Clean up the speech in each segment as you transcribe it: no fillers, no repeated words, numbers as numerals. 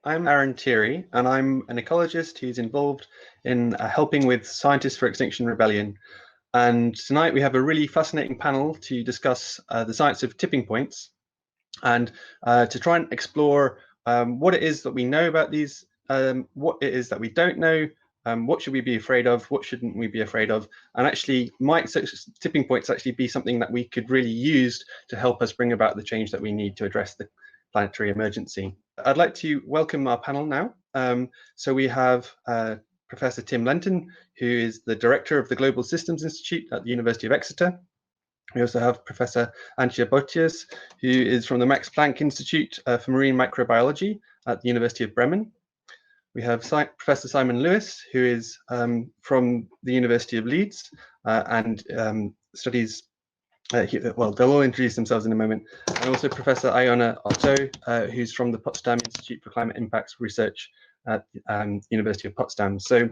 I'm Thierry, and I'm an ecologist who's involved in helping with Scientists for Extinction Rebellion. And tonight we have a really fascinating panel to discuss the science of tipping points and to try and explore what it is that we know about these, what it is that we don't know, what should we be afraid of, what shouldn't we be afraid of, and actually might such tipping points actually be something that we could really use to help us bring about the change that we need to address the planetary emergency. I'd like to welcome our panel now. So we have Professor Tim Lenton, who is the Director of the Global Systems Institute at the University of Exeter. We also have Professor Antje Boetius, who is from the Max Planck Institute for Marine Microbiology at the University of Bremen. We have Professor Simon Lewis, who is from the University of Leeds and studies, well, they'll all introduce themselves in a moment, and also Professor Ilona Otto, who's from the Potsdam Institute for Climate Impacts Research at the University of Potsdam. So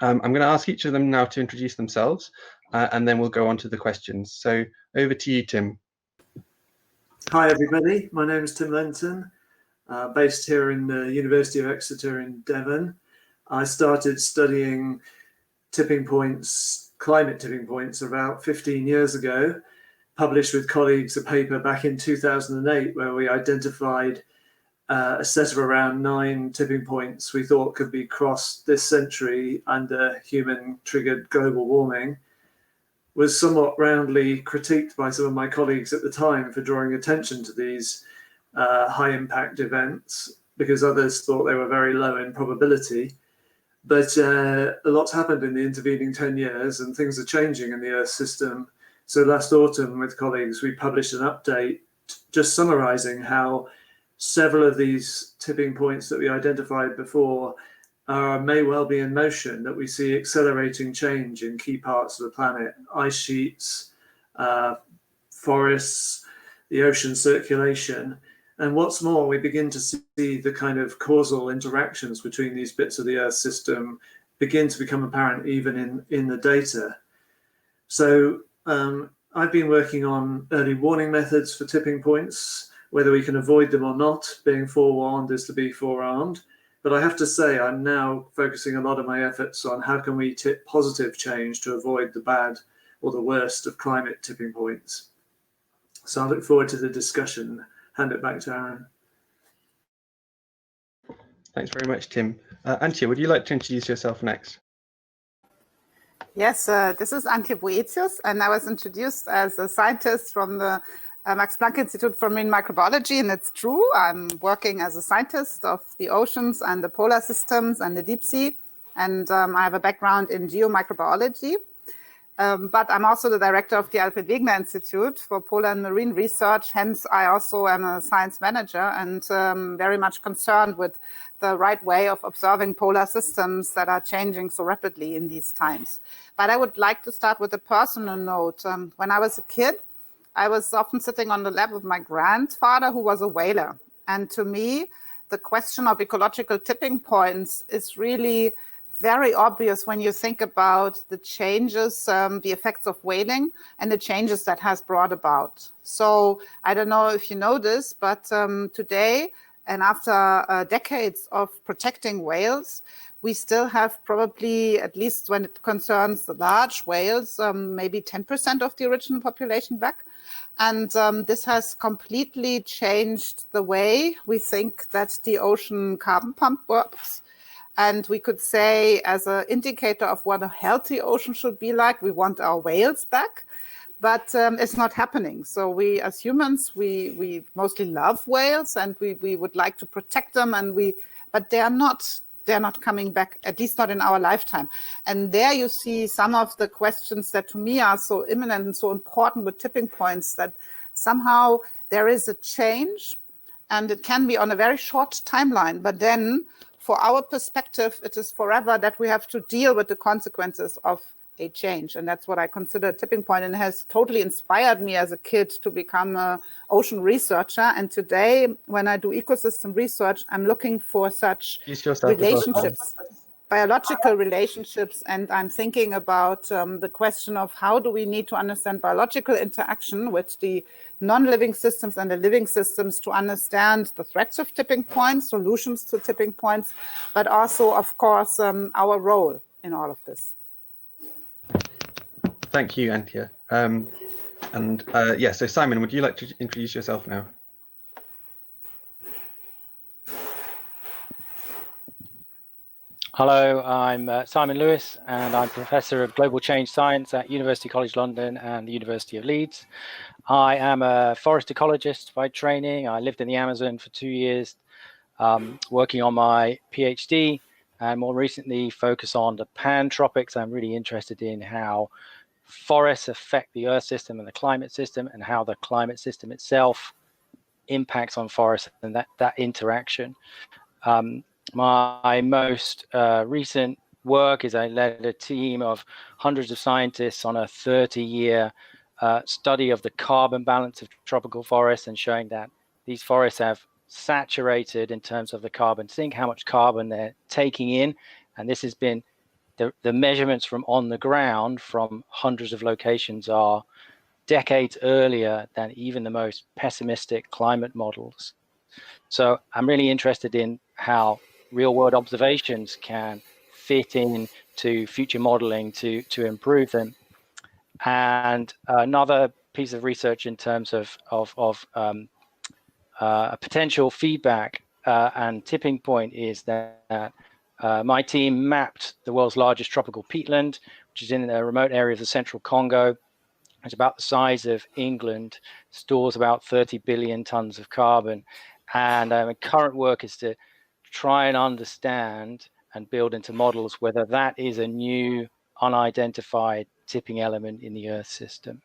I'm going to ask each of them now to introduce themselves, and then we'll go on to the questions. So over to you, Tim. Hi, everybody. My name is Tim Lenton, based here in the University of Exeter in Devon. I started studying tipping points, climate tipping points, about 15 years ago, published with colleagues a paper back in 2008 where we identified a set of around 9 tipping points we thought could be crossed this century under human-triggered global warming. Was somewhat roundly critiqued by some of my colleagues at the time for drawing attention to these high-impact events because others thought they were very low in probability. But a lot's happened in the intervening 10 years and things are changing in the Earth system. So last autumn with colleagues, we published an update just summarizing how several of these tipping points that we identified before may well be in motion, that we see accelerating change in key parts of the planet, ice sheets, forests, the ocean circulation. And what's more, we begin to see the kind of causal interactions between these bits of the Earth system begin to become apparent even in the data. So I've been working on early warning methods for tipping points, whether we can avoid them or not. Being forewarned is to be forearmed. But I have to say, I'm now focusing a lot of my efforts on how can we tip positive change to avoid the bad or the worst of climate tipping points. So I look forward to the discussion. Hand it back to Aaron. Thanks very much, Tim. Antje, would you like to introduce yourself next? Yes, this is Antje Boetius, and I was introduced as a scientist from the Max Planck Institute for Marine Microbiology, and it's true. I'm working as a scientist of the oceans and the polar systems and the deep sea, and I have a background in geomicrobiology. But I'm also the director of the Alfred Wegener Institute for Polar and Marine Research. Hence, I also am a science manager and very much concerned with the right way of observing polar systems that are changing so rapidly in these times. But I would like to start with a personal note. When I was a kid, I was often sitting on the lap of my grandfather, who was a whaler. And to me, the question of ecological tipping points is really very obvious when you think about the changes, the effects of whaling and the changes that has brought about. So I don't know if you know this, but today, and after decades of protecting whales, we still have probably, at least when it concerns the large whales, maybe 10% of the original population back. And this has completely changed the way we think that the ocean carbon pump works. And we could say, as an indicator of what a healthy ocean should be like, we want our whales back, but it's not happening. So we, as humans, we mostly love whales and we would like to protect them, but they're not coming back, at least not in our lifetime. And there you see some of the questions that to me are so imminent and so important with tipping points, that somehow there is a change and it can be on a very short timeline, but then for our perspective, it is forever that we have to deal with the consequences of a change. And that's what I consider a tipping point, and has totally inspired me as a kid to become an ocean researcher. And today, when I do ecosystem research, I'm looking for such relationships. biological relationships, and I'm thinking about the question of how do we need to understand biological interaction with the non-living systems and the living systems to understand the threats of tipping points, solutions to tipping points, but also, of course, our role in all of this. Thank you, Antje. So Simon, would you like to introduce yourself now? Hello, I'm Simon Lewis, and I'm Professor of Global Change Science at University College London and the University of Leeds. I am a forest ecologist by training. I lived in the Amazon for 2 years, working on my PhD, and more recently focus on the pantropics. I'm really interested in how forests affect the Earth system and the climate system, and how the climate system itself impacts on forests and that interaction. My most recent work is I led a team of hundreds of scientists on a 30-year study of the carbon balance of tropical forests, and showing that these forests have saturated in terms of the carbon sink, how much carbon they're taking in. And this has been the measurements from on the ground from hundreds of locations are decades earlier than even the most pessimistic climate models. So I'm really interested in how real world observations can fit in to future modeling to improve them. And another piece of research in terms of potential feedback and tipping point is that my team mapped the world's largest tropical peatland, which is in a remote area of the central Congo. It's about the size of England, stores about 30 billion tons of carbon. And current work is to try and understand and build into models whether that is a new unidentified tipping element in the Earth system.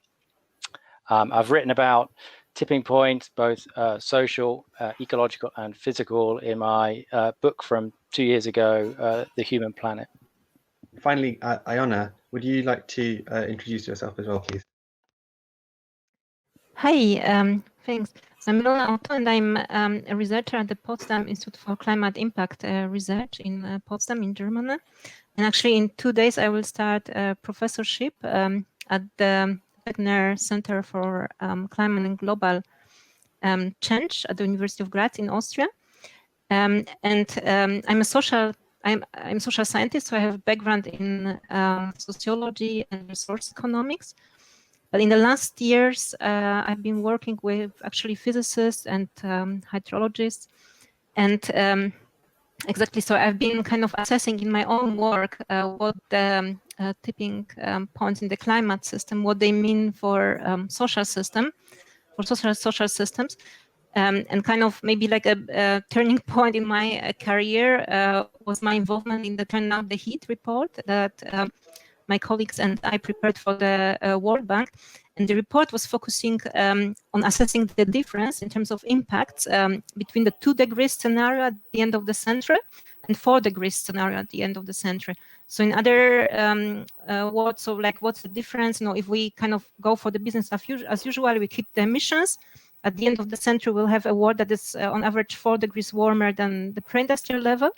I've written about tipping points, both social, ecological, and physical, in my book from 2 years ago, The Human Planet. Finally, Ilona, would you like to introduce yourself as well, please? Hi, thanks. I'm Ilona Otto, and I'm a researcher at the Potsdam Institute for Climate Impact Research in Potsdam in Germany. And actually in 2 days, I will start a professorship at the Wegner Center for Climate and Global Change at the University of Graz in Austria. I'm a social scientist, so I have a background in sociology and resource economics. But in the last years, I've been working with actually physicists and hydrologists. And exactly, so I've been kind of assessing in my own work what the tipping points in the climate system, what they mean for social systems. And kind of maybe like a turning point in my career was my involvement in the Turn Out the Heat report that my colleagues and I prepared for the World Bank. And the report was focusing on assessing the difference in terms of impacts between the 2 degrees scenario at the end of the century and 4 degrees scenario at the end of the century. So in other words, so like what's the difference? If we kind of go for the business as usual, we keep the emissions. At the end of the century, we'll have a world that is on average 4 degrees warmer than the pre-industrial level.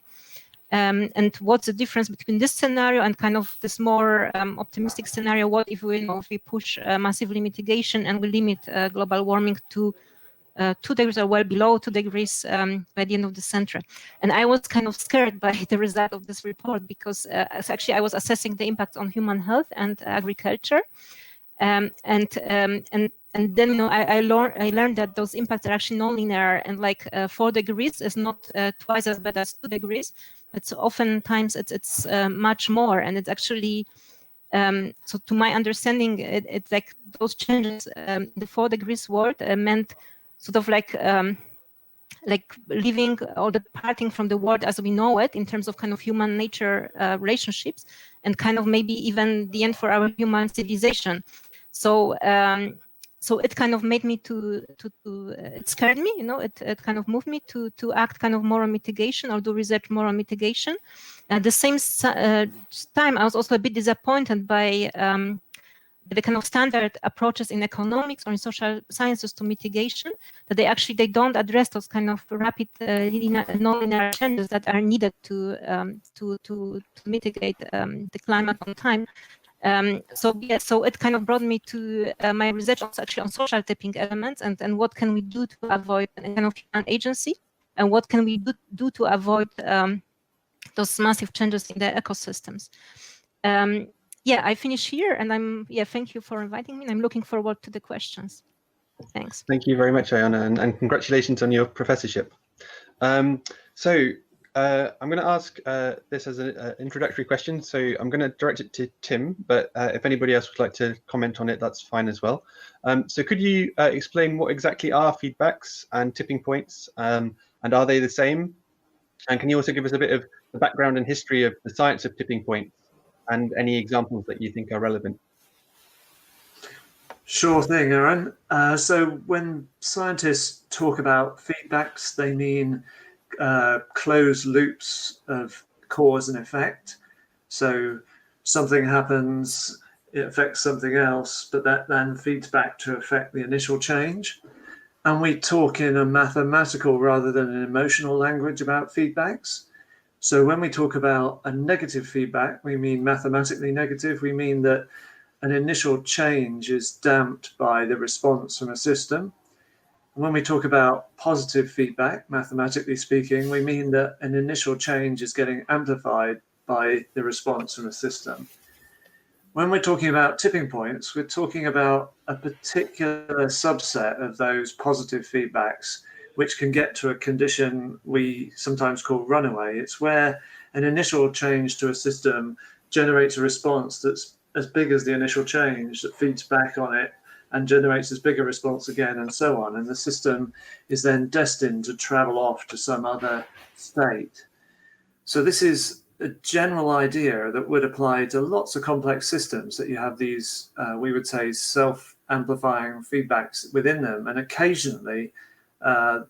And what's the difference between this scenario and kind of this more optimistic scenario? What if we push massively mitigation and we limit global warming to 2 degrees or well below 2 degrees by the end of the century? And I was kind of scared by the result of this report because actually I was assessing the impact on human health and agriculture. And then I learned that those impacts are actually non-linear, and like 4 degrees is not twice as bad as 2 degrees. It's oftentimes it's much more, and it's actually so to my understanding, it's like those changes in the 4 degrees world meant sort of like leaving or departing from the world as we know it in terms of kind of human nature relationships, and kind of maybe even the end for our human civilization. So so it kind of made me it scared me, it kind of moved me to act kind of more on mitigation or do research more on mitigation. At the same time, I was also a bit disappointed by the kind of standard approaches in economics or in social sciences to mitigation, that they don't address those kind of rapid non-linear changes that are needed to mitigate the climate on time. So it kind of brought me to my research actually on social tipping elements and what can we do to avoid an kind of human agency, and what can we do to avoid those massive changes in the ecosystems. Yeah, I finish here, and thank you for inviting me. And I'm looking forward to the questions. Thanks. Thank you very much, Ilona, and congratulations on your professorship. I'm going to ask this as an introductory question, so I'm going to direct it to Tim, but if anybody else would like to comment on it, that's fine as well. So could you explain what exactly are feedbacks and tipping points, and are they the same? And can you also give us a bit of the background and history of the science of tipping points and any examples that you think are relevant? Sure thing, Aaron. So when scientists talk about feedbacks, they mean closed loops of cause and effect. So something happens, it affects something else, but that then feeds back to affect the initial change. And we talk in a mathematical rather than an emotional language about feedbacks. So when we talk about a negative feedback, we mean mathematically negative. We mean that an initial change is damped by the response from a system. When we talk about positive feedback, mathematically speaking, we mean that an initial change is getting amplified by the response from a system. When we're talking about tipping points, we're talking about a particular subset of those positive feedbacks, which can get to a condition we sometimes call runaway. It's where an initial change to a system generates a response that's as big as the initial change that feeds back on it and generates as big a response again, and so on. And the system is then destined to travel off to some other state. So this is a general idea that would apply to lots of complex systems, that you have these, we would say, self-amplifying feedbacks within them. And occasionally,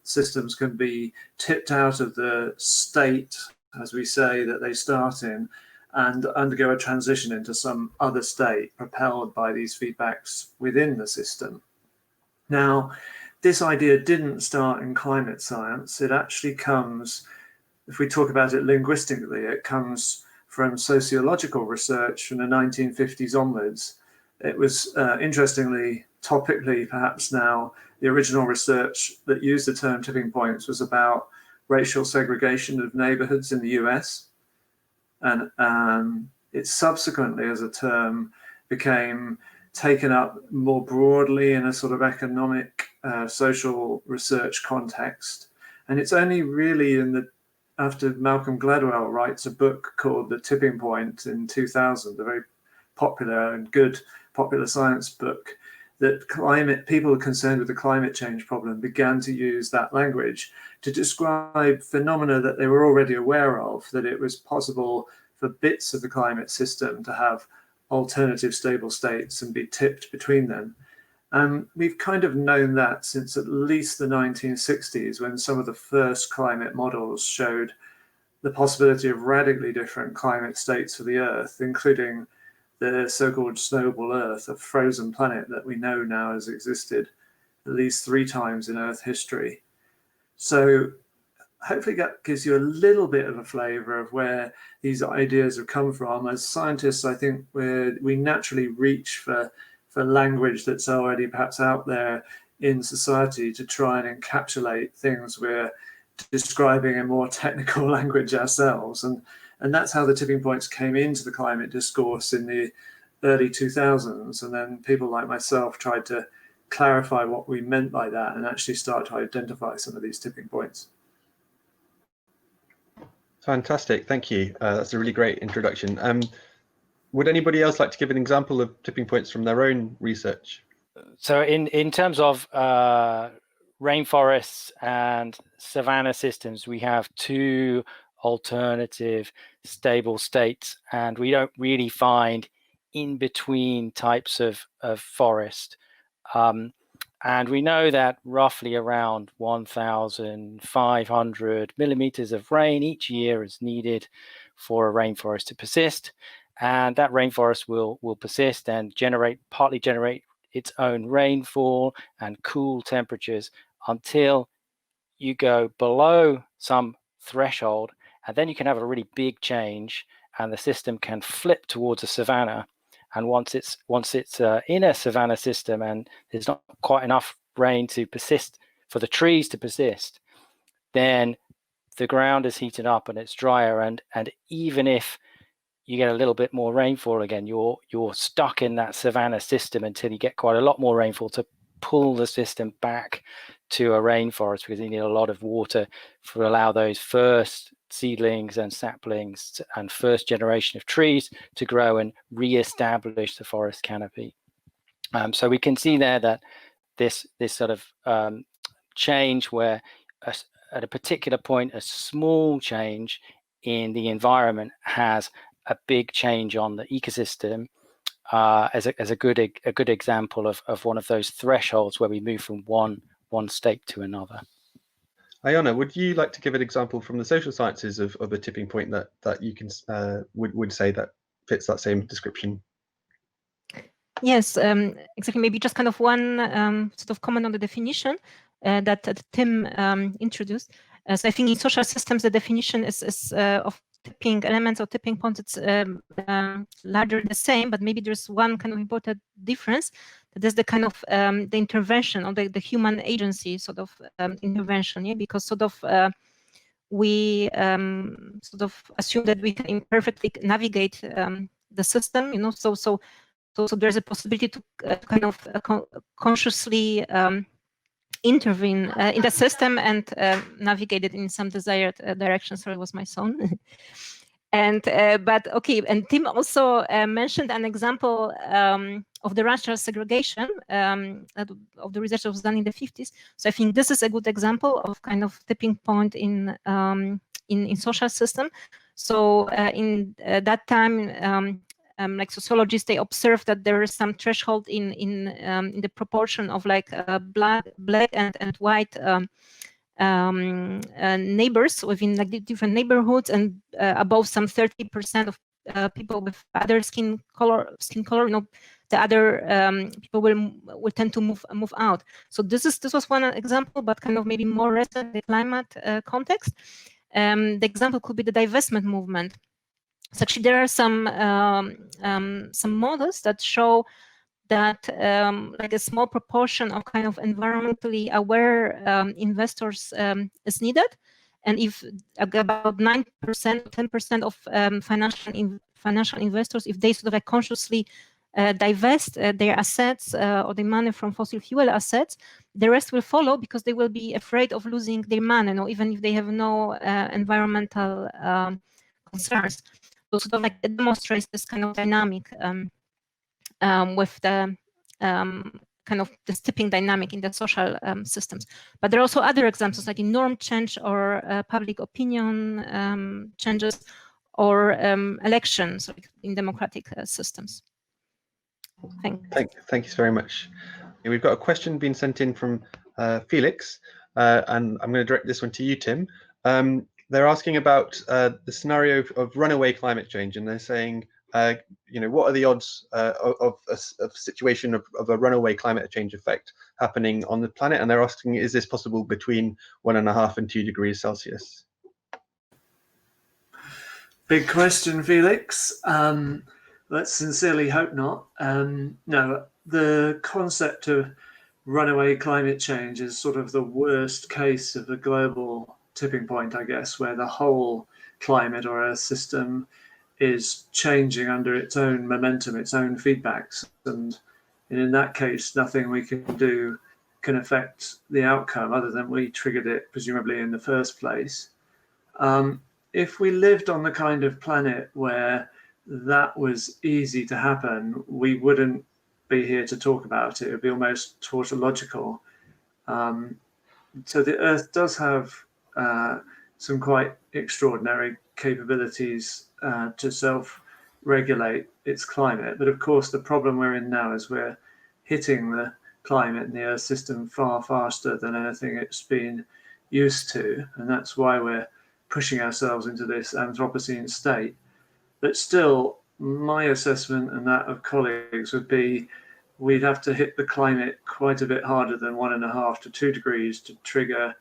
systems can be tipped out of the state, as we say, that they start in, and undergo a transition into some other state propelled by these feedbacks within the system. Now, this idea didn't start in climate science. It actually comes, if we talk about it linguistically, it comes from sociological research from the 1950s onwards. It was, interestingly, topically perhaps now, the original research that used the term tipping points was about racial segregation of neighborhoods in the US. And it subsequently, as a term, became taken up more broadly in a sort of economic, social research context. And it's only really after Malcolm Gladwell writes a book called The Tipping Point in 2000, a very popular and good popular science book, that people concerned with the climate change problem began to use that language to describe phenomena that they were already aware of, that it was possible for bits of the climate system to have alternative stable states and be tipped between them. And we've kind of known that since at least the 1960s, when some of the first climate models showed the possibility of radically different climate states for the Earth, including the so-called snowball Earth, a frozen planet that we know now has existed at least 3 times in Earth history. So hopefully that gives you a little bit of a flavor of where these ideas have come from. As scientists, I think we naturally reach for language that's already perhaps out there in society to try and encapsulate things we're describing in more technical language ourselves. And that's how the tipping points came into the climate discourse in the early 2000s. And then people like myself tried to clarify what we meant by that and actually start to identify some of these tipping points. Fantastic, thank you. That's a really great introduction. Would anybody else like to give an example of tipping points from their own research? So in terms of rainforests and savanna systems, we have 2 alternative stable states, and we don't really find in between types of forest. And we know that roughly around 1,500 millimeters of rain each year is needed for a rainforest to persist. and that rainforest will persist and partly generate its own rainfall and cool temperatures until you go below some threshold, and then you can have a really big change and the system can flip towards a savanna. And once it's in a savanna system and there's not quite enough rain to persist for the trees to persist, then the ground is heated up and it's drier, and even if you get a little bit more rainfall again, you're stuck in that savanna system until you get quite a lot more rainfall to pull the system back to a rainforest, because you need a lot of water to allow those first seedlings and saplings and first generation of trees to grow and re-establish the forest canopy. So we can see there that this sort of change where at a particular point a small change in the environment has a big change on the ecosystem, as a good example of one of those thresholds where we move from one state to another. Ilona, would you like to give an example from the social sciences of a tipping point that you can would say that fits that same description? Yes, exactly. Maybe just kind of one sort of comment on the definition that Tim introduced. So I think in social systems, the definition is of tipping elements or tipping points, it's larger the same, but maybe there's one kind of important difference. That's the kind of the intervention or the human agency sort of intervention, yeah? Because sort of we sort of assume that we can perfectly navigate the system, you know. So there's a possibility to kind of consciously intervene in the system and navigate it in some desired direction. Sorry, it was my son. And but okay, and Tim also mentioned an example of the racial segregation of the research that was done in the 50s. So I think this is a good example of kind of tipping point in social system. So in that time, like sociologists, they observed that there is some threshold in the proportion of like black and white neighbors within like different neighborhoods, and above some 30% of people with other skin color, you know, the other people will tend to move out. So this was one example, but kind of maybe more recent, the climate context. The example could be the divestment movement. So actually, there are some models that show that like a small proportion of kind of environmentally aware investors is needed, and if about 9%, 10% of financial investors, if they sort of like consciously divest their assets or the money from fossil fuel assets, the rest will follow because they will be afraid of losing their money, you know, even if they have no environmental concerns. So sort of like it demonstrates this kind of dynamic with the kind of the tipping dynamic in the social systems. But there are also other examples, like in norm change or public opinion changes, or elections in democratic systems. Thank you very much. We've got a question being sent in from Felix, and I'm going to direct this one to you, Tim. They're asking about the scenario of runaway climate change, and they're saying, you know, what are the odds of a situation of a runaway climate change effect happening on the planet? And they're asking, is this possible between 1.5 and 2 degrees Celsius? Big question, Felix. Let's sincerely hope not. No, the concept of runaway climate change is sort of the worst case of the global tipping point, I guess, where the whole climate or Earth system is changing under its own momentum, its own feedbacks. And in that case, nothing we can do can affect the outcome other than we triggered it, presumably, in the first place. If we lived on the kind of planet where that was easy to happen, we wouldn't be here to talk about it. It would be almost tautological. So the Earth does have some quite extraordinary capabilities to self-regulate its climate. But of course, the problem we're in now is we're hitting the climate and the Earth system far faster than anything it's been used to. And that's why we're pushing ourselves into this Anthropocene state. But still, my assessment and that of colleagues would be we'd have to hit the climate quite a bit harder than 1.5 to 2 degrees to trigger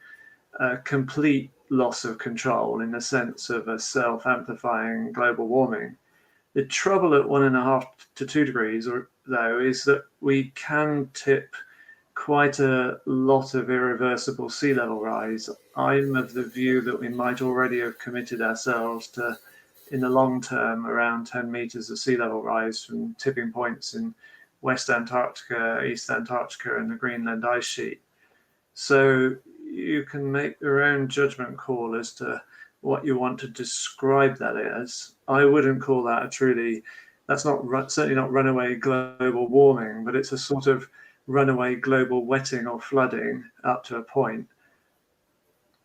a complete loss of control in the sense of a self-amplifying global warming. The trouble at 1.5 to 2 degrees, though, is that we can tip quite a lot of irreversible sea level rise. I'm of the view that we might already have committed ourselves to, in the long term, around 10 meters of sea level rise from tipping points in West Antarctica, East Antarctica, and the Greenland ice sheet. So you can make your own judgment call as to what you want to describe that as. I wouldn't call that a truly, that's not certainly not runaway global warming, but it's a sort of runaway global wetting or flooding up to a point.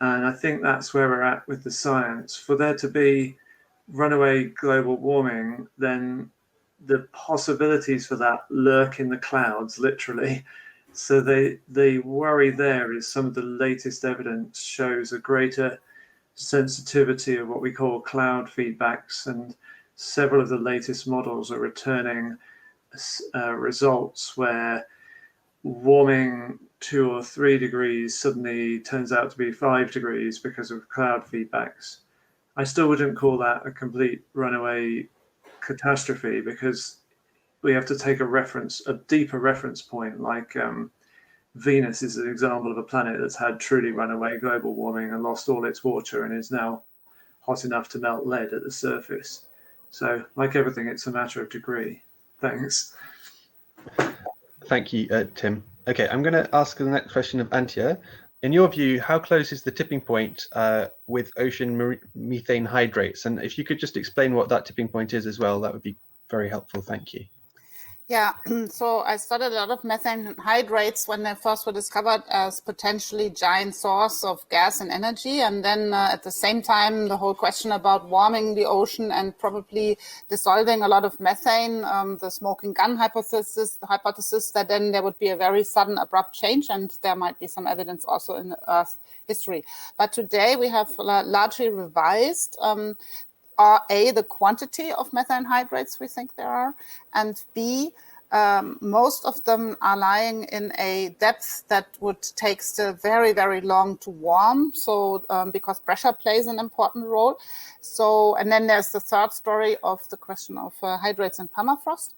And I think that's where we're at with the science. For there to be runaway global warming, then the possibilities for that lurk in the clouds, literally. So the worry there is some of the latest evidence shows a greater sensitivity of what we call cloud feedbacks, and several of the latest models are returning results where warming 2 or 3 degrees suddenly turns out to be 5 degrees because of cloud feedbacks. I still wouldn't call that a complete runaway catastrophe, because we have to take a deeper reference point, like Venus is an example of a planet that's had truly runaway global warming and lost all its water and is now hot enough to melt lead at the surface. So like everything, it's a matter of degree. Thanks. Thank you, Tim. Okay, I'm going to ask the next question of Antje. In your view, how close is the tipping point with ocean methane hydrates? And if you could just explain what that tipping point is as well, that would be very helpful. Thank you. Yeah, so I studied a lot of methane hydrates when they first were discovered as potentially giant source of gas and energy. And then at the same time, the whole question about warming the ocean and probably dissolving a lot of methane, the smoking gun hypothesis, the hypothesis that then there would be a very sudden abrupt change, and there might be some evidence also in Earth history. But today we have largely revised are A, the quantity of methane hydrates we think there are, and B, most of them are lying in a depth that would take still very, very long to warm. So because pressure plays an important role. So, and then there's the third story of the question of hydrates and permafrost.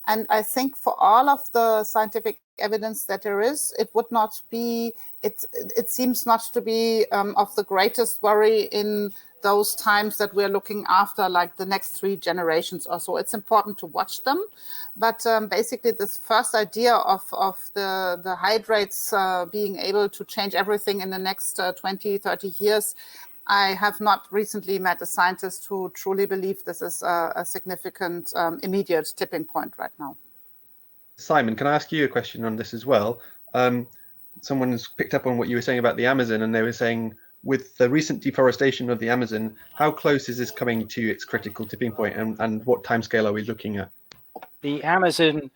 And I think for all of the scientific evidence that there is, it would not be, it seems not to be of the greatest worry in those times that we're looking after, like the next 3 generations or so. It's important to watch them. But basically this first idea of the hydrates being able to change everything in the next 20, 30 years, I have not recently met a scientist who truly believes this is a significant immediate tipping point right now. Simon, can I ask you a question on this as well? Someone's picked up on what you were saying about the Amazon, and they were saying, with the recent deforestation of the Amazon, how close is this coming to its critical tipping point, and what timescale are we looking at? The Amazon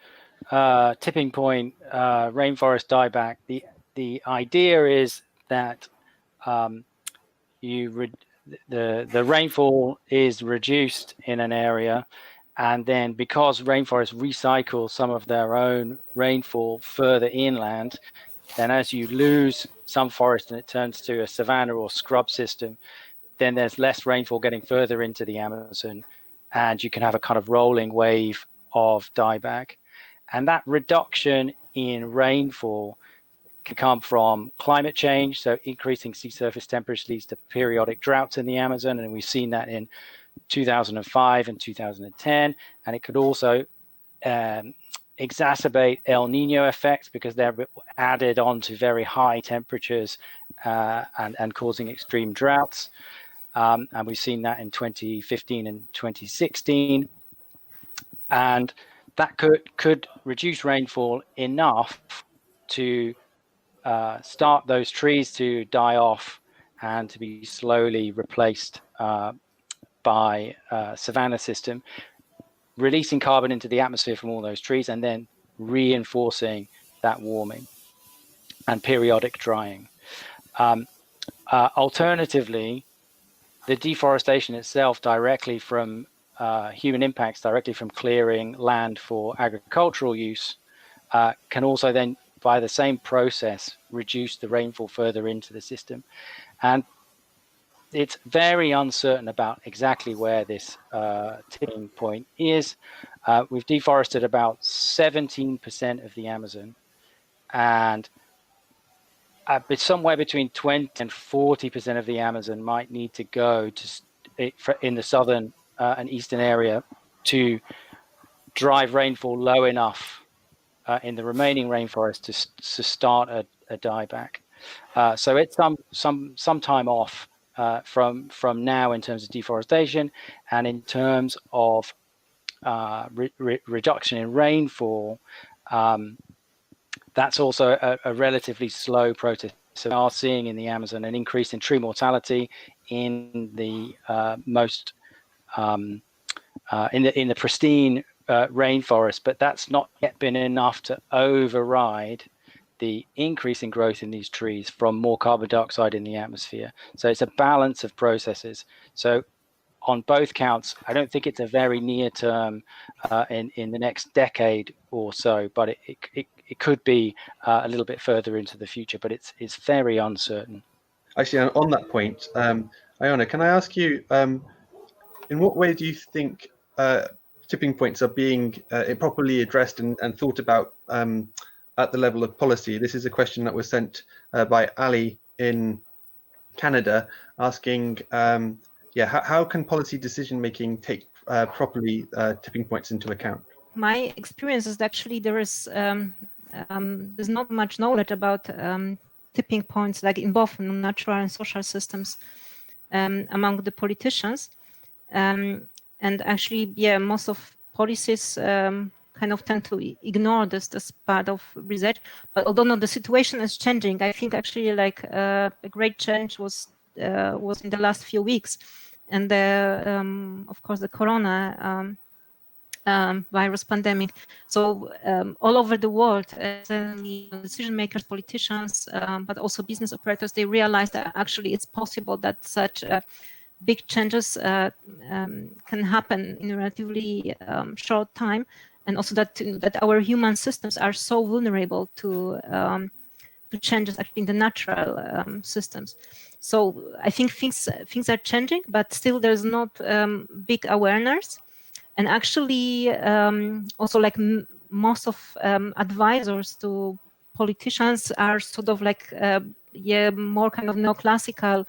tipping point, rainforest dieback, the idea is that the rainfall is reduced in an area, and then because rainforests recycle some of their own rainfall further inland, then as you lose some forest and it turns to a savanna or scrub system, then there's less rainfall getting further into the Amazon, and you can have a kind of rolling wave of dieback. And that reduction in rainfall can come from climate change. So increasing sea surface temperature leads to periodic droughts in the Amazon, and we've seen that in 2005 and 2010. And it could also exacerbate El Nino effects because they're added on to very high temperatures and causing extreme droughts. And we've seen that in 2015 and 2016. And that could reduce rainfall enough to start those trees to die off and to be slowly replaced by a savanna system, releasing carbon into the atmosphere from all those trees and then reinforcing that warming and periodic drying. Alternatively, the deforestation itself directly from human impacts directly from clearing land for agricultural use can also then, by the same process, reduce the rainfall further into the system. And it's very uncertain about exactly where this tipping point is. We've deforested about 17% of the Amazon, and somewhere between 20 and 40% of the Amazon might need to go in the southern and eastern area to drive rainfall low enough in the remaining rainforest to start a dieback. So it's some time off from now in terms of deforestation, and in terms of reduction in rainfall. That's also a relatively slow process. So we are seeing in the Amazon an increase in tree mortality in the most in the pristine rainforest, but that's not yet been enough to override the increase in growth in these trees from more carbon dioxide in the atmosphere. So it's a balance of processes. So on both counts, I don't think it's a very near term in the next decade or so, but it could be a little bit further into the future, but it's very uncertain. Actually, on that point, Ilona, can I ask you, in what way do you think tipping points are being properly addressed and thought about at the level of policy? This is a question that was sent by Ali in Canada, asking, how can policy decision making take properly tipping points into account? My experience is actually there's not much knowledge about tipping points, like in both natural and social systems, among the politicians, and actually, most of policies kind of tend to ignore this part of research. But although the situation is changing, I think actually like a great change was in the last few weeks, and of course the corona virus pandemic. So all over the world, decision makers, politicians, but also business operators, they realized that actually it's possible that such big changes can happen in a relatively short time, and also that our human systems are so vulnerable to changes actually in the natural systems. So I think things are changing, but still there's not big awareness. And actually, also like most of advisors to politicians are sort of like more kind of neoclassical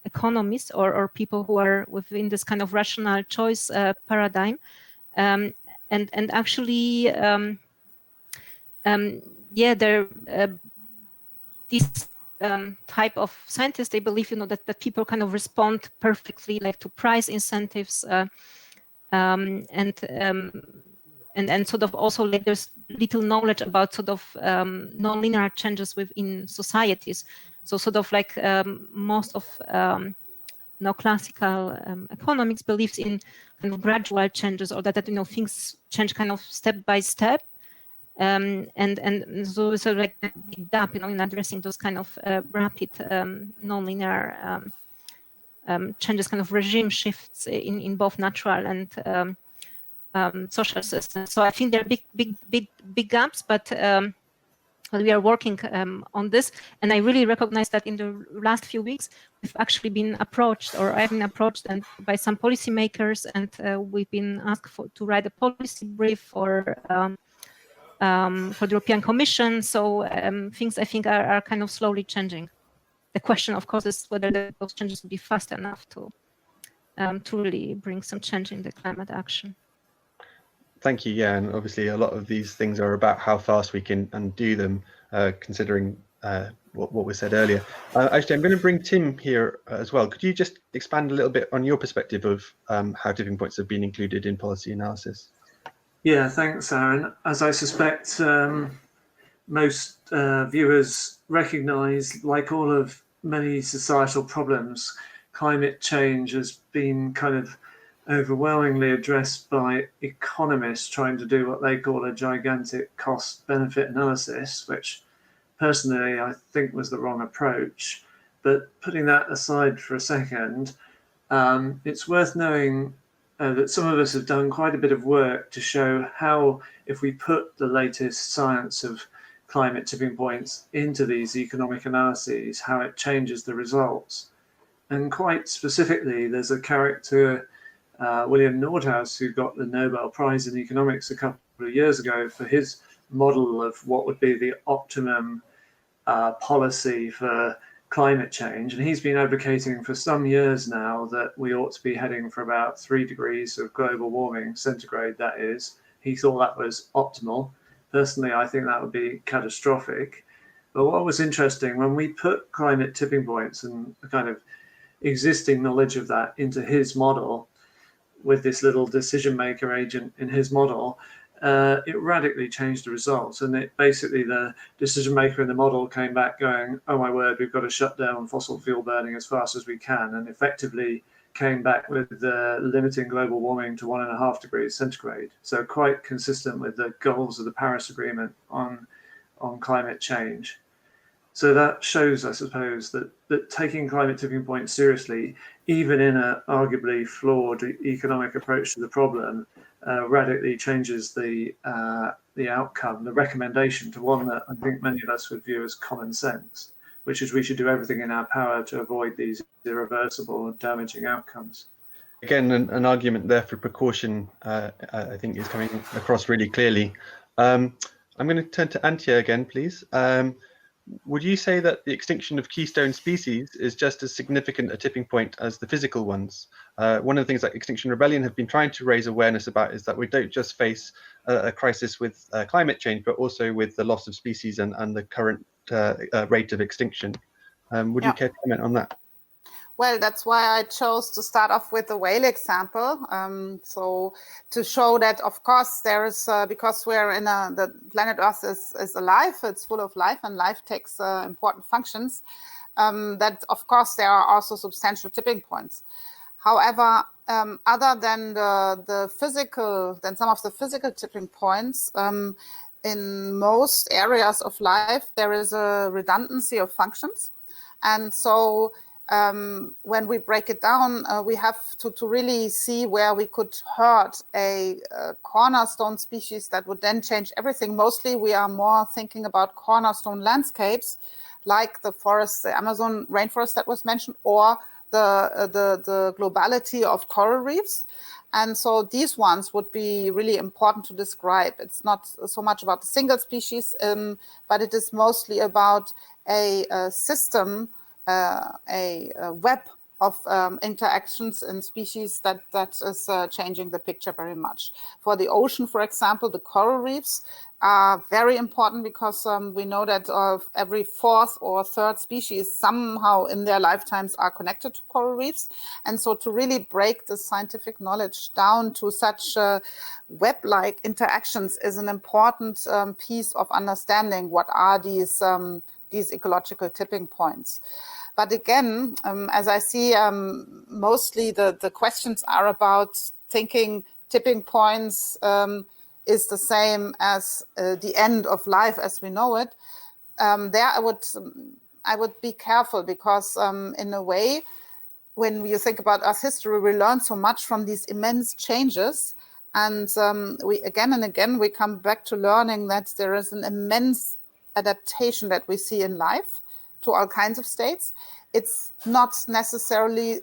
economists or people who are within this kind of rational choice paradigm, and actually, they're this type of scientists. They believe, that people kind of respond perfectly, like to price incentives, and sort of also like there's little knowledge about sort of non-linear changes within societies. So sort of like most of neoclassical economics believes in kind of gradual changes, or that things change kind of step by step. And so like big gap, in addressing those kind of rapid non-linear changes, kind of regime shifts in both natural and social systems. So I think there are big gaps, but we are working on this, and I really recognize that in the last few weeks we've actually been approached, or I've been approached, and by some policymakers, and we've been asked to write a policy brief for the European Commission. So things I think are kind of slowly changing. The question, of course, is whether those changes will be fast enough to really bring some change in the climate action. Thank you. Yeah, and obviously a lot of these things are about how fast we can undo them, considering what was said earlier. Actually, I'm going to bring Tim here as well. Could you just expand a little bit on your perspective of how tipping points have been included in policy analysis? Yeah, thanks, Aaron. As I suspect most viewers recognise, like all of many societal problems, climate change has been kind of overwhelmingly addressed by economists trying to do what they call a gigantic cost-benefit analysis, which personally I think was the wrong approach. But putting that aside for a second, it's worth knowing that some of us have done quite a bit of work to show how, if we put the latest science of climate tipping points into these economic analyses, how it changes the results. And quite specifically, there's a character, William Nordhaus, who got the Nobel Prize in Economics a couple of years ago for his model of what would be the optimum policy for climate change. And he's been advocating for some years now that we ought to be heading for about 3 degrees of global warming, centigrade that is. He thought that was optimal. Personally, I think that would be catastrophic. But what was interesting, when we put climate tipping points and the kind of existing knowledge of that into his model, with this little decision maker agent in his model, it radically changed the results. And it basically, the decision maker in the model came back going, oh my word, we've got to shut down fossil fuel burning as fast as we can, and effectively came back with limiting global warming to 1.5 degrees centigrade. So quite consistent with the goals of the Paris Agreement on climate change. So that shows, I suppose, that taking climate tipping points seriously, even in an arguably flawed economic approach to the problem, radically changes the outcome, the recommendation, to one that I think many of us would view as common sense, which is we should do everything in our power to avoid these irreversible and damaging outcomes. Again, an argument there for precaution, I think, is coming across really clearly. I'm going to turn to Antje again, please. Would you say that the extinction of keystone species is just as significant a tipping point as the physical ones? One of the things that Extinction Rebellion have been trying to raise awareness about is that we don't just face a crisis with climate change, but also with the loss of species and the current rate of extinction. Would you care to comment on that? Well, that's why I chose to start off with the whale example. So to show that, of course, there is, because we're in the planet Earth is alive, it's full of life, and life takes important functions, that, of course, there are also substantial tipping points. However, other than some of the physical tipping points, in most areas of life, there is a redundancy of functions. And so when we break it down, we have to really see where we could hurt a cornerstone species that would then change everything. Mostly we are more thinking about cornerstone landscapes, like the forest, the Amazon rainforest that was mentioned, or the globality of coral reefs. And so these ones would be really important to describe. It's not so much about the single species, but it is mostly about a system, a web of interactions in species that is changing the picture very much. For the ocean, for example, the coral reefs are very important because we know that every fourth or third species somehow in their lifetimes are connected to coral reefs. And so to really break the scientific knowledge down to such web-like interactions is an important piece of understanding what are these ecological tipping points. But again, as I see, mostly the questions are about thinking tipping points is the same as the end of life as we know it. There I would be careful because in a way, when you think about Earth history, we learn so much from these immense changes. And we again and again, we come back to learning that there is an immense adaptation that we see in life to all kinds of states. It's not necessarily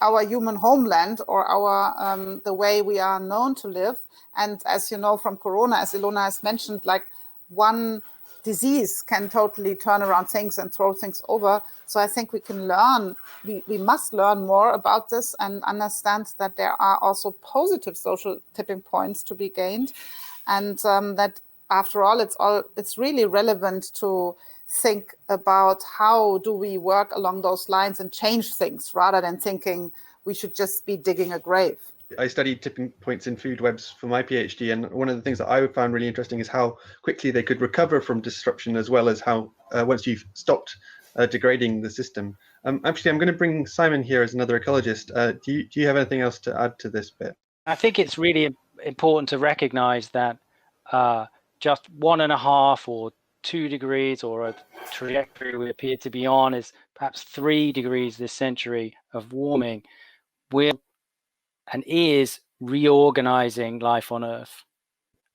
our human homeland or our the way we are known to live. And as you know from Corona, as Ilona has mentioned, like one disease can totally turn around things and throw things over. So I think we can learn, we must learn more about this and understand that there are also positive social tipping points to be gained. And that after all, it's really relevant to think about how do we work along those lines and change things rather than thinking we should just be digging a grave. I studied tipping points in food webs for my PhD, and one of the things that I found really interesting is how quickly they could recover from disruption, as well as how once you've stopped degrading the system. Actually, I'm going to bring Simon here as another ecologist. Do you have anything else to add to this bit? I think it's really important to recognize that just 1.5 or 2 degrees, or a trajectory we appear to be on, is perhaps 3 degrees this century of warming, will and is reorganizing life on Earth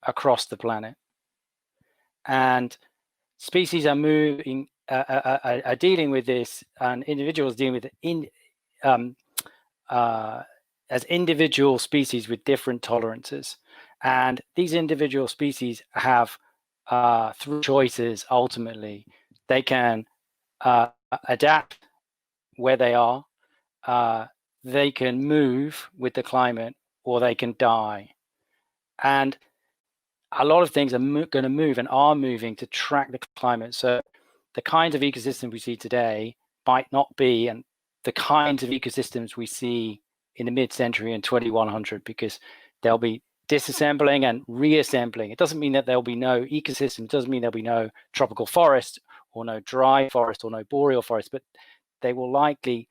across the planet. And species are moving, are dealing with this, and individuals dealing with it as individual species with different tolerances. And these individual species have three choices ultimately. They can adapt where they are, they can move with the climate, or they can die. And a lot of things are going to move and are moving to track the climate. So the kinds of ecosystems we see today might not be, and the kinds of ecosystems we see in the mid-century and 2100, because they'll be disassembling and reassembling. It doesn't mean that there'll be no ecosystem. It doesn't mean there'll be no tropical forest or no dry forest or no boreal forest, but they will likely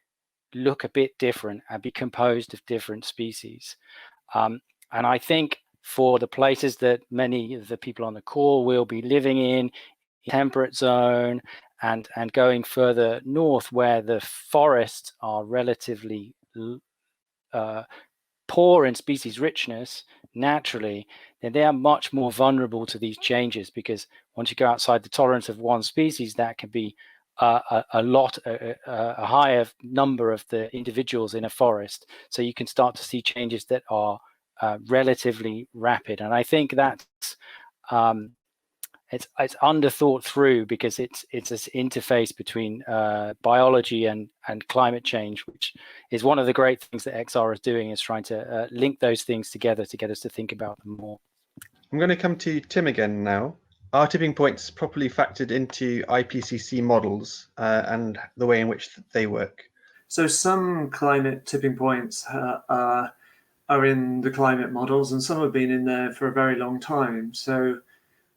look a bit different and be composed of different species. And I think for the places that many of the people on the call will be living in, temperate zone, and going further north where the forests are relatively poor in species richness naturally, then they are much more vulnerable to these changes, because once you go outside the tolerance of one species, that can be a higher number of the individuals in a forest. So you can start to see changes that are relatively rapid. And I think that's it's underthought through, because it's this interface between biology and climate change, which is one of the great things that XR is doing, is trying to link those things together to get us to think about them more. I'm going to come to Tim again now. Are tipping points properly factored into IPCC models and the way in which they work? So some climate tipping points are in the climate models, and some have been in there for a very long time. So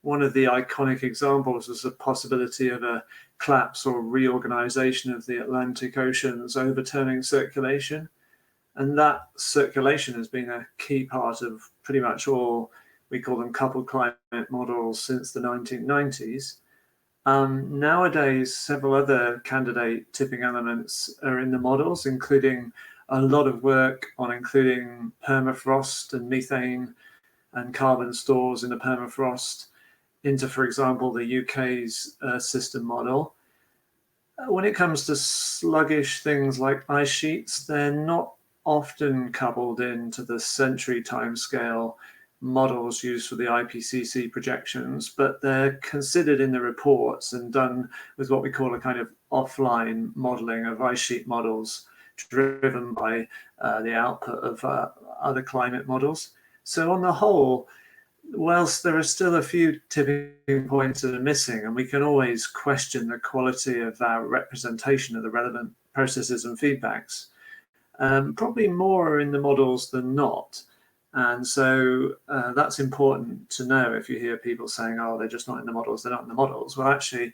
one of the iconic examples was the possibility of a collapse or reorganization of the Atlantic Ocean's overturning circulation. And that circulation has been a key part of pretty much all, we call them coupled climate models, since the 1990s. Nowadays, several other candidate tipping elements are in the models, including a lot of work on including permafrost and methane and carbon stores in the permafrost into, for example, the UK's system model. When it comes to sluggish things like ice sheets, they're not often coupled into the century timescale models used for the IPCC projections, but they're considered in the reports and done with what we call a kind of offline modeling of ice sheet models, driven by the output of other climate models. So on the whole, whilst there are still a few tipping points that are missing, and we can always question the quality of our representation of the relevant processes and feedbacks, probably more are in the models than not. And so that's important to know. If you hear people saying, oh, they're just not in the models, they're not in the models. Well, actually,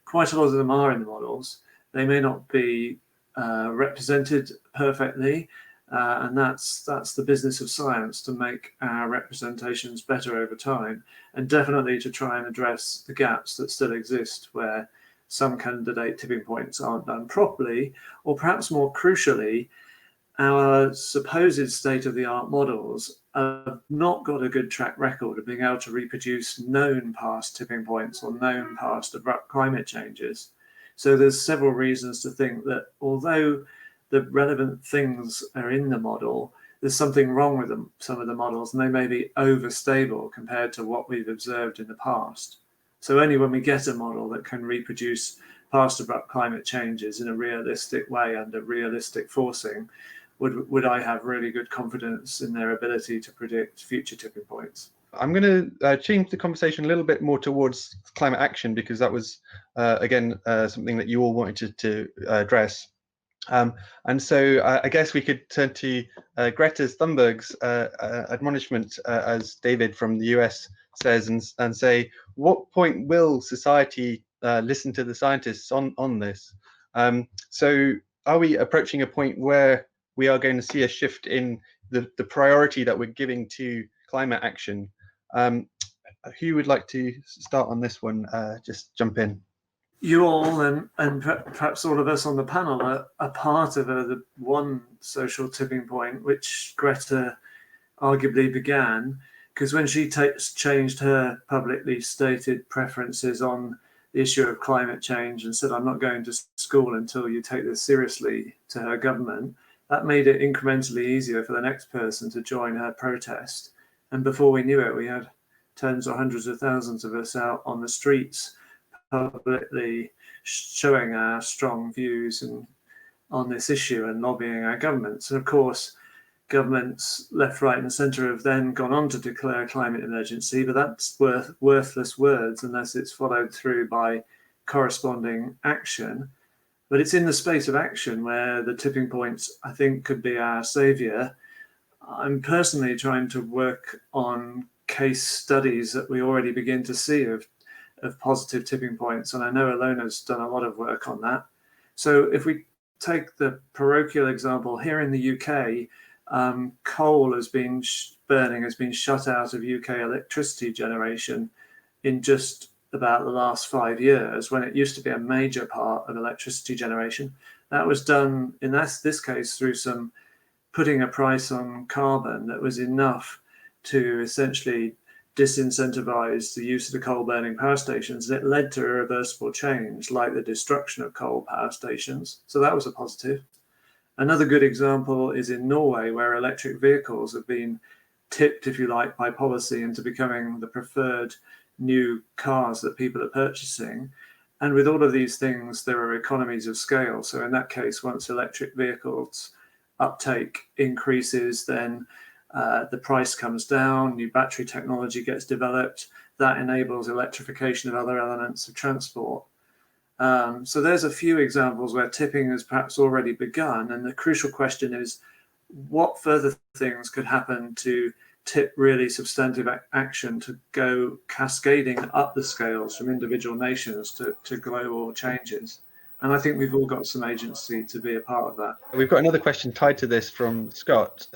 quite a lot of them are in the models. They may not be represented perfectly, and that's the business of science, to make our representations better over time, and definitely to try and address the gaps that still exist where some candidate tipping points aren't done properly, or perhaps more crucially, our supposed state-of-the-art models have not got a good track record of being able to reproduce known past tipping points or known past abrupt climate changes. So there's several reasons to think that although the relevant things are in the model, there's something wrong with them, some of the models, and they may be overstable compared to what we've observed in the past. So only when we get a model that can reproduce past abrupt climate changes in a realistic way under realistic forcing would I have really good confidence in their ability to predict future tipping points. I'm going to change the conversation a little bit more towards climate action, because that was, again, something that you all wanted to address. And so I guess we could turn to Greta Thunberg's admonishment, as David from the US says, and say, what point will society listen to the scientists on this? So are we approaching a point where we are going to see a shift in the priority that we're giving to climate action? Who would like to start on this one? Just jump in. you all and perhaps all of us on the panel are part of the one social tipping point which Greta arguably began, because when she changed her publicly stated preferences on the issue of climate change and said, I'm not going to school until you take this seriously, to her government, that made it incrementally easier for the next person to join her protest. And before we knew it, we had tens or hundreds of thousands of us out on the streets publicly showing our strong views on this issue and lobbying our governments. And of course, governments left, right and centre have then gone on to declare a climate emergency, but that's worthless words unless it's followed through by corresponding action. But it's in the space of action where the tipping points, I think, could be our saviour. I'm personally trying to work on case studies that we already begin to see of positive tipping points, and I know Ilona's done a lot of work on that. So if we take the parochial example, here in the UK, coal has been shut out of UK electricity generation in just about the last 5 years, when it used to be a major part of electricity generation. That was done in this case through some putting a price on carbon that was enough to essentially disincentivize the use of the coal burning power stations. And it led to irreversible change, like the destruction of coal power stations. So that was a positive. Another good example is in Norway, where electric vehicles have been tipped, if you like, by policy into becoming the preferred new cars that people are purchasing. And with all of these things, there are economies of scale. So in that case, once electric vehicles uptake increases, then the price comes down, new battery technology gets developed, that enables electrification of other elements of transport. So there's a few examples where tipping has perhaps already begun, and the crucial question is, what further things could happen to tip really substantive action to go cascading up the scales from individual nations to global changes? And I think we've all got some agency to be a part of that. We've got another question tied to this from Scott,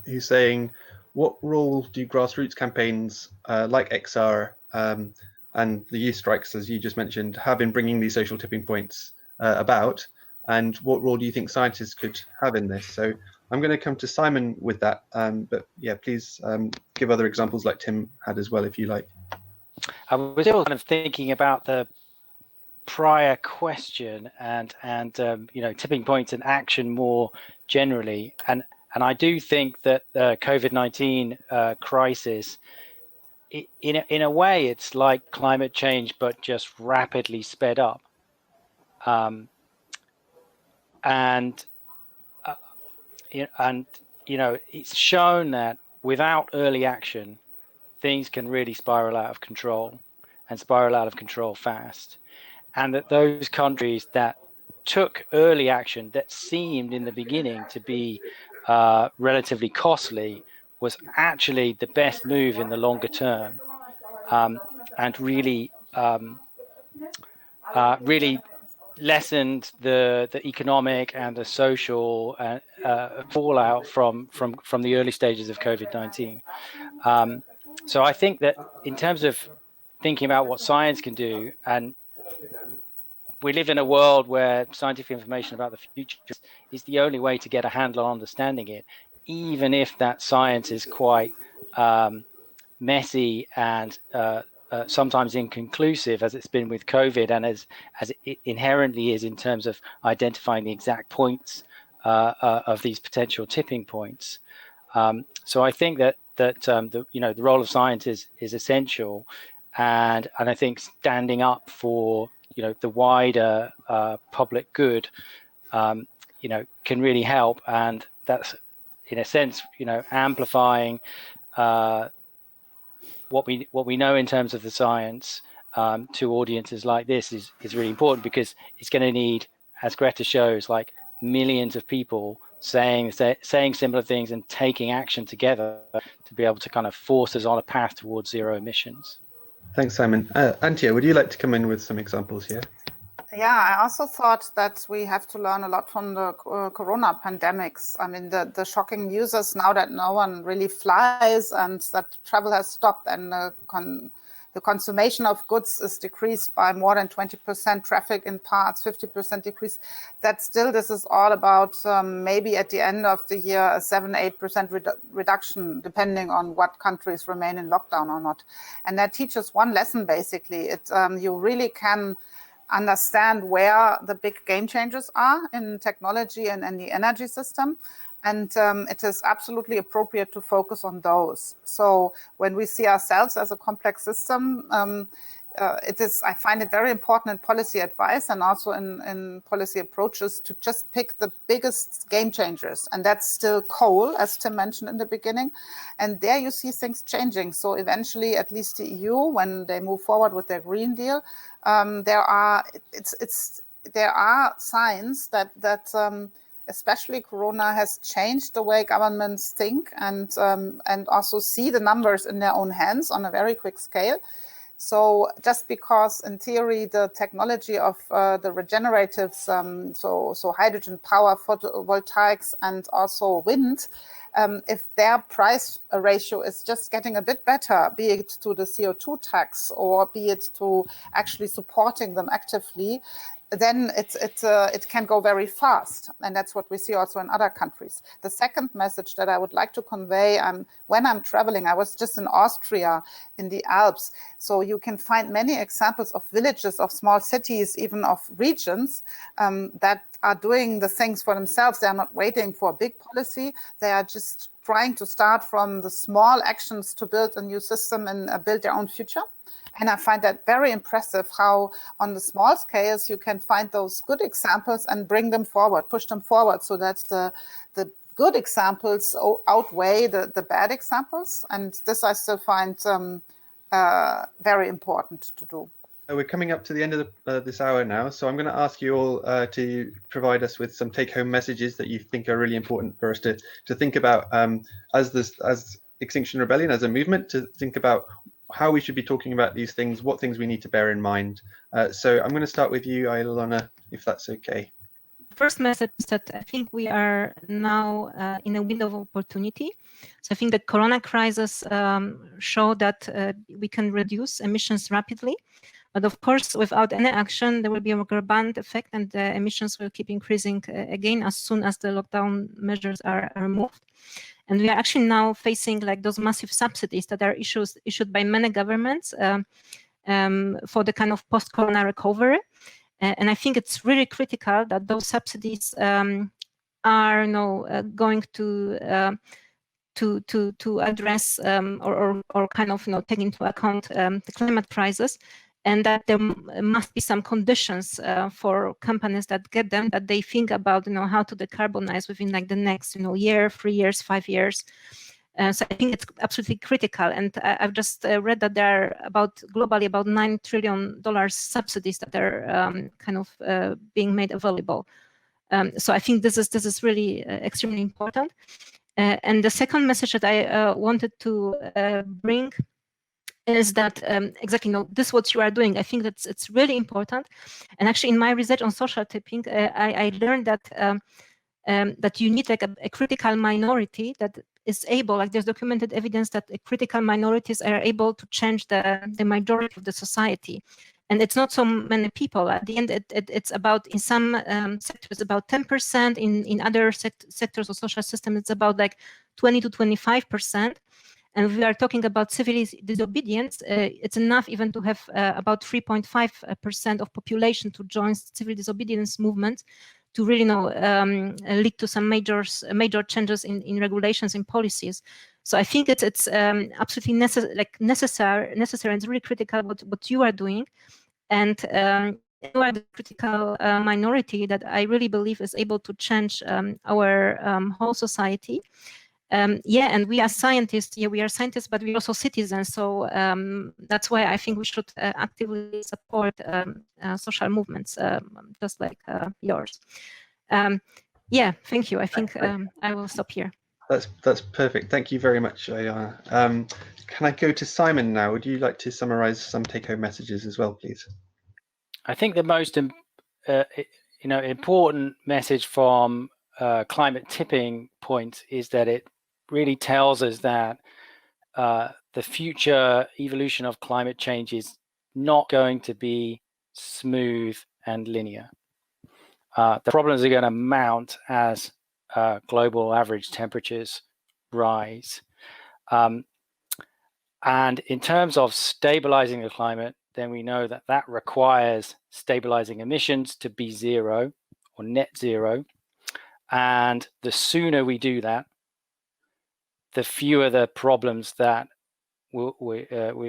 who's saying, what role do grassroots campaigns like XR and the youth strikes, as you just mentioned, have in bringing these social tipping points about? And what role do you think scientists could have in this? So I'm going to come to Simon with that, but yeah, please give other examples like Tim had as well, if you like. I was still kind of thinking about the prior question and you know, tipping points and action more generally, and I do think that the COVID-19 crisis, in a way, it's like climate change, but just rapidly sped up. You know, it's shown that without early action, things can really spiral out of control, and spiral out of control fast. And that those countries that took early action that seemed in the beginning to be relatively costly was actually the best move in the longer term, and really really lessened the economic and the social fallout from the early stages of COVID-19. So I think that in terms of thinking about what science can do, and we live in a world where scientific information about the future is the only way to get a handle on understanding it, even if that science is quite messy and sometimes inconclusive, as it's been with COVID, and as it inherently is in terms of identifying the exact points of these potential tipping points. So I think that the role of science is essential, and I think standing up for the wider public good can really help, and that's in a sense amplifying what we know in terms of the science to audiences like this is really important, because it's going to need, as Greta shows, like millions of people saying similar things and taking action together to be able to kind of force us on a path towards zero emissions. Thanks, Simon. Antje, would you like to come in with some examples here? Yeah, I also thought that we have to learn a lot from the corona pandemics. I mean, the shocking news is now that no one really flies and that travel has stopped, and the consumption of goods is decreased by more than 20%, traffic in parts 50% decrease, that still this is all about maybe at the end of the year a 7-8% reduction, depending on what countries remain in lockdown or not. And that teaches one lesson basically. You really can understand where the big game changers are in technology and in the energy system. And it is absolutely appropriate to focus on those. So when we see ourselves as a complex system, I find it very important in policy advice and also in policy approaches to just pick the biggest game changers. And that's still coal, as Tim mentioned in the beginning. And there you see things changing. So eventually, at least the EU, when they move forward with their Green Deal, there are signs that especially Corona has changed the way governments think and also see the numbers in their own hands on a very quick scale. So just because in theory the technology of the regeneratives, so hydrogen power, photovoltaics, and also wind, if their price ratio is just getting a bit better, be it to the CO2 tax or be it to actually supporting them actively, then it can go very fast. And that's what we see also in other countries. The second message that I would like to convey, when I'm traveling, I was just in Austria, in the Alps. So you can find many examples of villages, of small cities, even of regions that are doing the things for themselves. They are not waiting for a big policy. They are just trying to start from the small actions to build a new system and build their own future. And I find that very impressive how on the small scales you can find those good examples and bring them forward, push them forward so that the good examples outweigh the bad examples. And this I still find very important to do. We're coming up to the end of this hour now, so I'm going to ask you all to provide us with some take-home messages that you think are really important for us to think about as Extinction Rebellion, as a movement, to think about how we should be talking about these things, what things we need to bear in mind. So I'm going to start with you, Ilona, if that's okay. First message is that I think we are now in a window of opportunity. So I think the Corona crisis showed that we can reduce emissions rapidly. But of course, without any action, there will be a rubber band effect and the emissions will keep increasing again as soon as the lockdown measures are removed. And we are actually now facing like those massive subsidies that are issued by many governments for the kind of post-corona recovery. And I think it's really critical that those subsidies are going to address or kind of take into account the climate crisis, and that there must be some conditions for companies that get them, that they think about how to decarbonize within like the next year, 3 years, 5 years. So I think it's absolutely critical. And I've just read that there are globally about $9 trillion subsidies that are kind of being made available. So I think this is really extremely important. And the second message that I wanted to bring is that exactly this what you are doing. I think that it's really important. And actually in my research on social tipping, I learned that that you need like a critical minority that is able, like there's documented evidence that critical minorities are able to change the majority of the society. And it's not so many people. At the end, it's about, in some sectors, about 10%. In other sectors of social system, it's about like 20 to 25%. And we are talking about civil disobedience. It's enough even to have about 3.5% of population to join civil disobedience movement to really lead to some major changes in regulations, in policies. So I think it's absolutely necessary, and it's really critical what you are doing. And you are the critical minority that I really believe is able to change our whole society. And we as scientists, we are scientists, but we're also citizens. So that's why I think we should actively support social movements, just like yours. Thank you. I think I will stop here. That's perfect. Thank you very much, Ilona. Can I go to Simon now? Would you like to summarize some take-home messages as well, please? I think the most important message from Climate Tipping Point is that it really tells us that the future evolution of climate change is not going to be smooth and linear. The problems are going to mount as global average temperatures rise. And in terms of stabilizing the climate, then we know that that requires stabilizing emissions to be zero or net zero. And the sooner we do that, the fewer the problems that we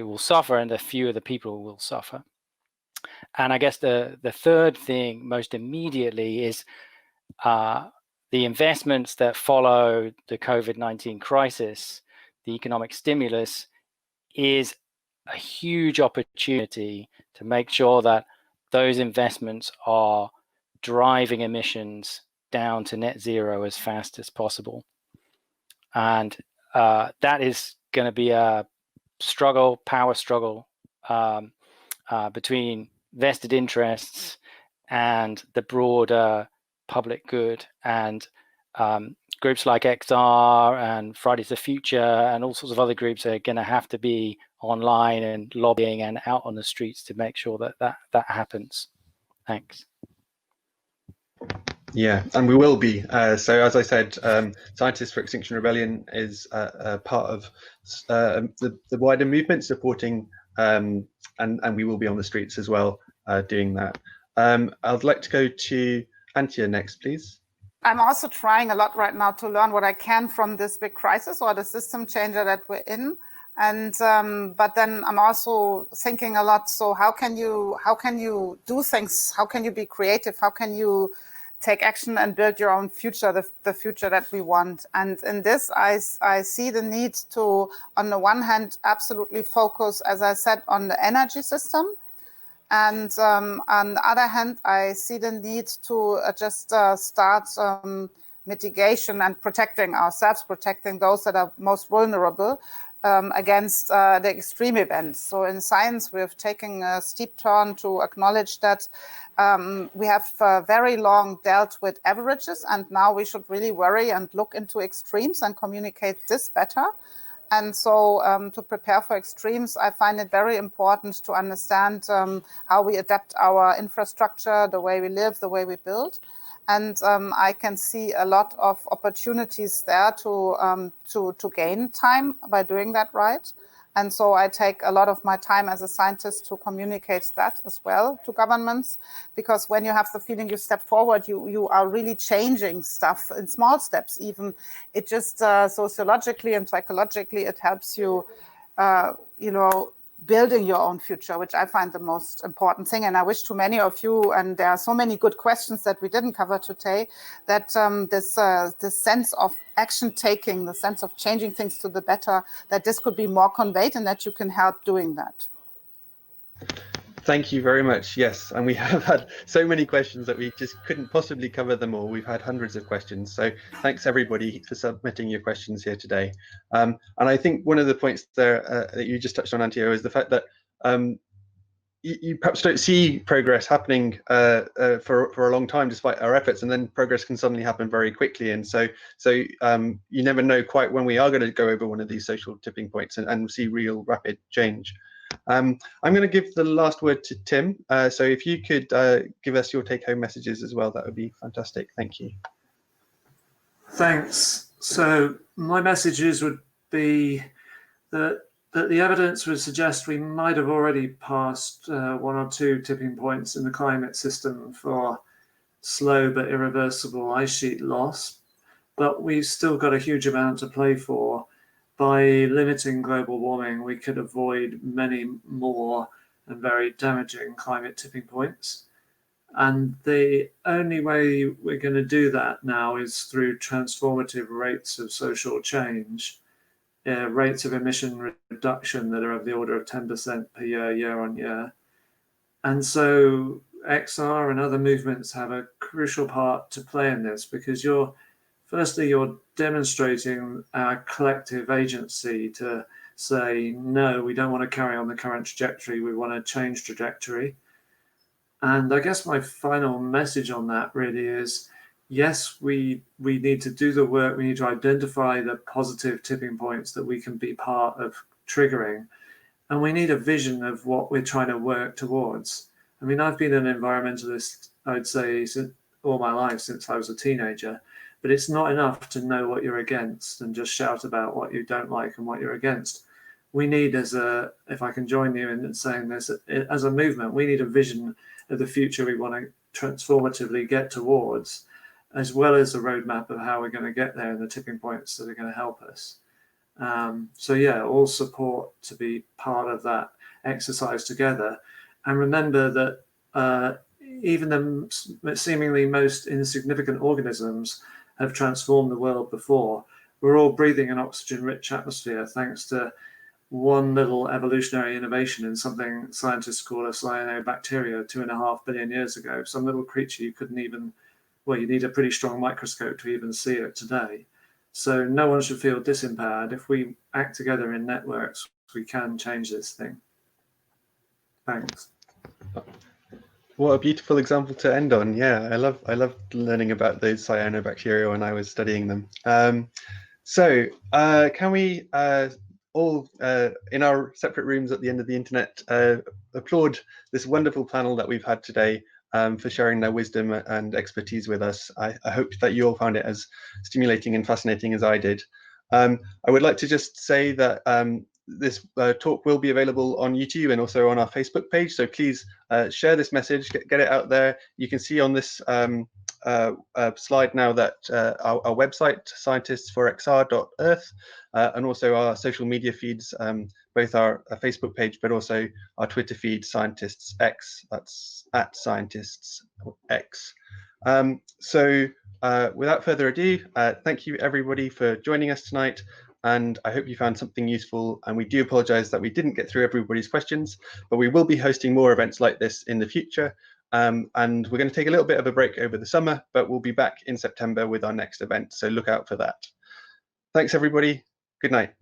will suffer, and the fewer the people will suffer. And I guess the third thing most immediately is the investments that follow the COVID-19 crisis, the economic stimulus, is a huge opportunity to make sure that those investments are driving emissions down to net zero as fast as possible. And that is going to be a power struggle between vested interests and the broader public good. And groups like XR and Fridays for Future and all sorts of other groups are going to have to be online and lobbying and out on the streets to make sure that happens. Thanks. Yeah, and we will be. So as I said, Scientists for Extinction Rebellion is a part of the wider movement supporting, and we will be on the streets as well doing that. I'd like to go to Antje next, please. I'm also trying a lot right now to learn what I can from this big crisis or the system changer that we're in. And but then I'm also thinking a lot. So how can you do things? How can you be creative? How can you take action and build your own future, the future that we want? And in this, I see the need to, on the one hand, absolutely focus, as I said, on the energy system. And on the other hand, I see the need to just start mitigation and protecting ourselves, protecting those that are most vulnerable against the extreme events. So in science, we have taken a steep turn to acknowledge that we have very long dealt with averages, and now we should really worry and look into extremes and communicate this better. And so to prepare for extremes, I find it very important to understand how we adapt our infrastructure, the way we live, the way we build. And I can see a lot of opportunities there to gain time by doing that right. And so I take a lot of my time as a scientist to communicate that as well to governments, because when you have the feeling you step forward, you are really changing stuff in small steps. Even it just sociologically and psychologically, it helps you, building your own future, which I find the most important thing. And I wish to many of you, and there are so many good questions that we didn't cover today, that this sense of action taking, the sense of changing things to the better, that this could be more conveyed and that you can help doing that. Thank you very much. Yes, and we have had so many questions that we just couldn't possibly cover them all. We've had hundreds of questions. So thanks everybody for submitting your questions here today. And I think one of the points there that you just touched on, Antje, is the fact that you perhaps don't see progress happening for a long time despite our efforts, and then progress can suddenly happen very quickly. And so you never know quite when we are going to go over one of these social tipping points and see real rapid change. I'm going to give the last word to Tim. So if you could give us your take-home messages as well, that would be fantastic. Thank you. Thanks. So my messages would be that the evidence would suggest we might have already passed one or two tipping points in the climate system for slow but irreversible ice sheet loss, but we've still got a huge amount to play for. By limiting global warming, we could avoid many more and very damaging climate tipping points. And the only way we're going to do that now is through transformative rates of social change, rates of emission reduction that are of the order of 10% per year, year on year. And so XR and other movements have a crucial part to play in this, because firstly, you're demonstrating our collective agency to say, no, we don't want to carry on the current trajectory, we want to change trajectory. And I guess my final message on that really is, yes, we need to do the work, we need to identify the positive tipping points that we can be part of triggering. And we need a vision of what we're trying to work towards. I mean, I've been an environmentalist, I'd say, since all my life, since I was a teenager, but it's not enough to know what you're against and just shout about what you don't like and what you're against. We need, if I can join you in saying this, as a movement, we need a vision of the future we want to transformatively get towards, as well as a roadmap of how we're going to get there and the tipping points that are going to help us. So yeah, all support to be part of that exercise together. And remember that even the seemingly most insignificant organisms have transformed the world before. We're all breathing an oxygen-rich atmosphere thanks to one little evolutionary innovation in something scientists call a cyanobacteria 2.5 billion years ago. Some little creature you couldn't even, well, you need a pretty strong microscope to even see it today. So no one should feel disempowered. If we act together in networks, we can change this thing. Thanks. What a beautiful example to end on. Yeah, I loved learning about those cyanobacteria when I was studying them. Can we all in our separate rooms at the end of the internet applaud this wonderful panel that we've had today for sharing their wisdom and expertise with us. I hope that you all found it as stimulating and fascinating as I did. I would like to just say that this talk will be available on YouTube and also on our Facebook page. So please share this message, get it out there. You can see on this slide now that our website, scientistsforxr.earth, and also our social media feeds, both our Facebook page, but also our Twitter feed, Scientists X, that's @ScientistsX. Without further ado, thank you everybody for joining us tonight. And I hope you found something useful. And we do apologize that we didn't get through everybody's questions, but we will be hosting more events like this in the future. And we're going to take a little bit of a break over the summer, but we'll be back in September with our next event. So look out for that. Thanks, everybody. Good night.